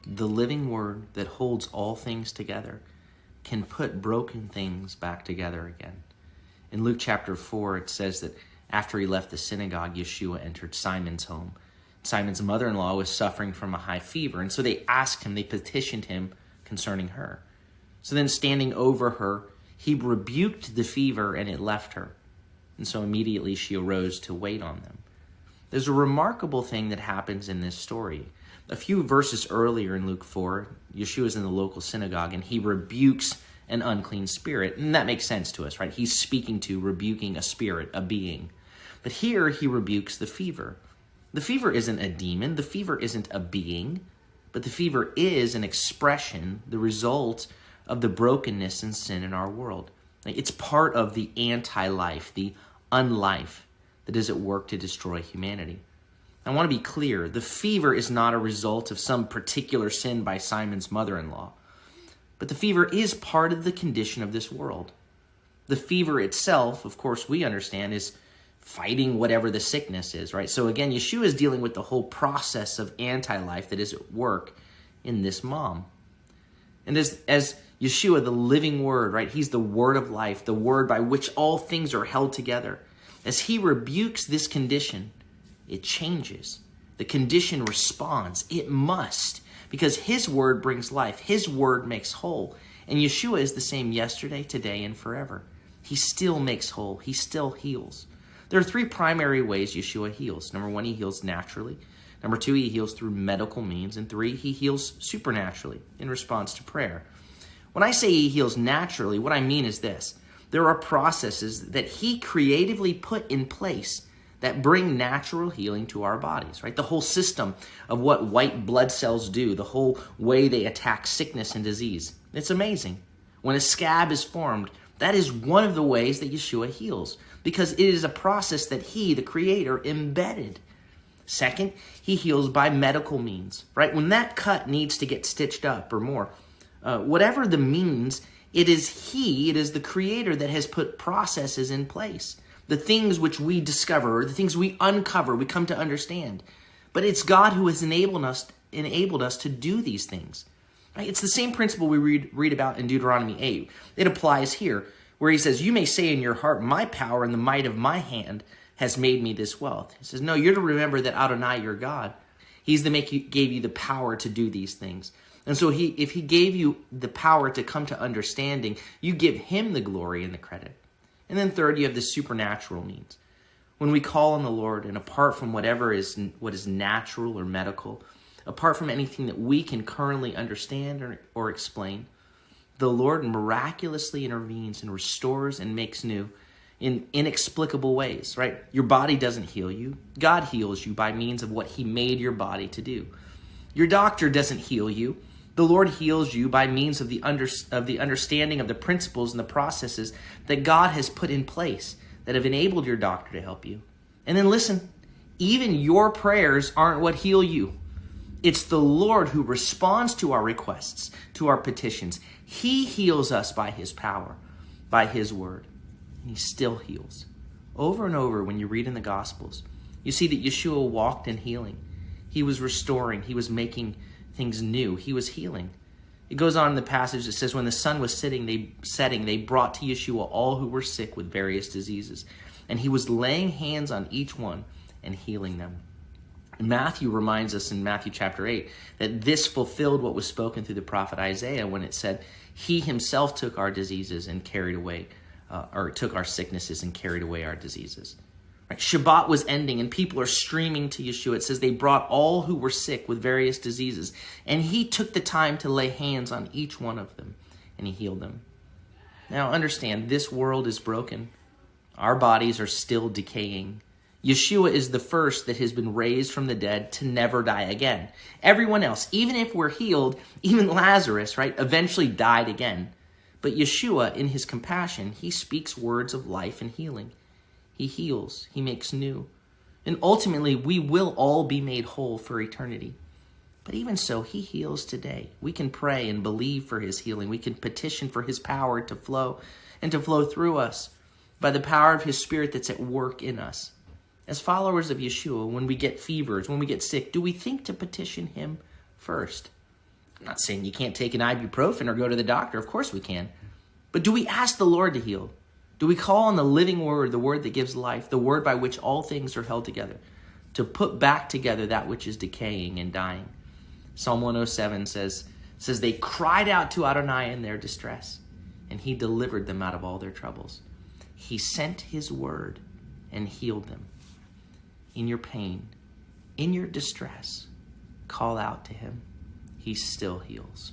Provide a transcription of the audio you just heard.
the living word that holds all things together, can put broken things back together again. In Luke chapter 4, it says that after he left the synagogue, Yeshua entered Simon's home. Simon's mother-in-law was suffering from a high fever, and so they asked him, they petitioned him concerning her. So then standing over her, he rebuked the fever, and it left her. And so immediately she arose to wait on them. There's a remarkable thing that happens in this story. A few verses earlier in Luke 4, Yeshua is in the local synagogue, and he rebukes an unclean spirit. And that makes sense to us, right? He's speaking to, rebuking a spirit, a being. But here he rebukes the fever. The fever isn't a demon. The fever isn't a being. But the fever is an expression, the result of the brokenness and sin in our world. It's part of the anti-life, the unlife that is at work to destroy humanity. I want to be clear. The fever is not a result of some particular sin by Simon's mother-in-law. But the fever is part of the condition of this world. The fever itself, of course, we understand, is fighting whatever the sickness is, right? So again, Yeshua is dealing with the whole process of anti-life that is at work in this mom. And as Yeshua, the living word, right? He's the word of life, the word by which all things are held together. As he rebukes this condition, it changes. The condition responds. It must, because his word brings life. His word makes whole. And Yeshua is the same yesterday, today, and forever. He still makes whole. He still heals. There are three primary ways Yeshua heals. Number one, he heals naturally. Number two, he heals through medical means. And three, he heals supernaturally in response to prayer. When I say he heals naturally, what I mean is this. There are processes that he creatively put in place that bring natural healing to our bodies, right? The whole system of what white blood cells do, the whole way they attack sickness and disease. It's amazing. When a scab is formed, that is one of the ways that Yeshua heals, because it is a process that he, the creator, embedded. Second, he heals by medical means, right? When that cut needs to get stitched up or more, whatever the means, it is the creator that has put processes in place. The things which we discover, or the things we uncover, we come to understand. But it's God who has enabled us to do these things. Right? It's the same principle we read about in Deuteronomy 8. It applies here, where he says, you may say in your heart, my power and the might of my hand has made me this wealth. He says, no, you're to remember that Adonai, your God, he's the gave you the power to do these things. And so if he gave you the power to come to understanding, you give him the glory and the credit. And then third, you have the supernatural means. When we call on the Lord, and apart from what is natural or medical, apart from anything that we can currently understand or explain, the Lord miraculously intervenes and restores and makes new in inexplicable ways, right? Your body doesn't heal you. God heals you by means of what he made your body to do. Your doctor doesn't heal you. The Lord heals you by means of the understanding of the principles and the processes that God has put in place that have enabled your doctor to help you. And then listen, even your prayers aren't what heal you. It's the Lord who responds to our requests, to our petitions. He heals us by his power, by his word. And he still heals. Over and over when you read in the Gospels, you see that Yeshua walked in healing. He was restoring. He was making things new. He was healing. It goes on in the passage that says, when the sun was setting, they brought to Yeshua all who were sick with various diseases. And he was laying hands on each one and healing them. Matthew reminds us in Matthew chapter 8 that this fulfilled what was spoken through the prophet Isaiah when it said, he himself took our diseases and carried away, took our sicknesses and carried away our diseases. Right? Shabbat was ending and people are streaming to Yeshua. It says they brought all who were sick with various diseases, and he took the time to lay hands on each one of them and he healed them. Now understand, this world is broken. Our bodies are still decaying. Yeshua is the first that has been raised from the dead to never die again. Everyone else, even if we're healed, even Lazarus, right, eventually died again. But Yeshua, in his compassion, he speaks words of life and healing. He heals. He makes new. And ultimately, we will all be made whole for eternity. But even so, he heals today. We can pray and believe for his healing. We can petition for his power to flow and to flow through us by the power of his Spirit that's at work in us. As followers of Yeshua, when we get fevers, when we get sick, do we think to petition him first? I'm not saying you can't take an ibuprofen or go to the doctor. Of course we can. But do we ask the Lord to heal? Do we call on the living word, the word that gives life, the word by which all things are held together, to put back together that which is decaying and dying? Psalm 107 says they cried out to Adonai in their distress, and he delivered them out of all their troubles. He sent his word and healed them. In your pain, in your distress, call out to him. He still heals.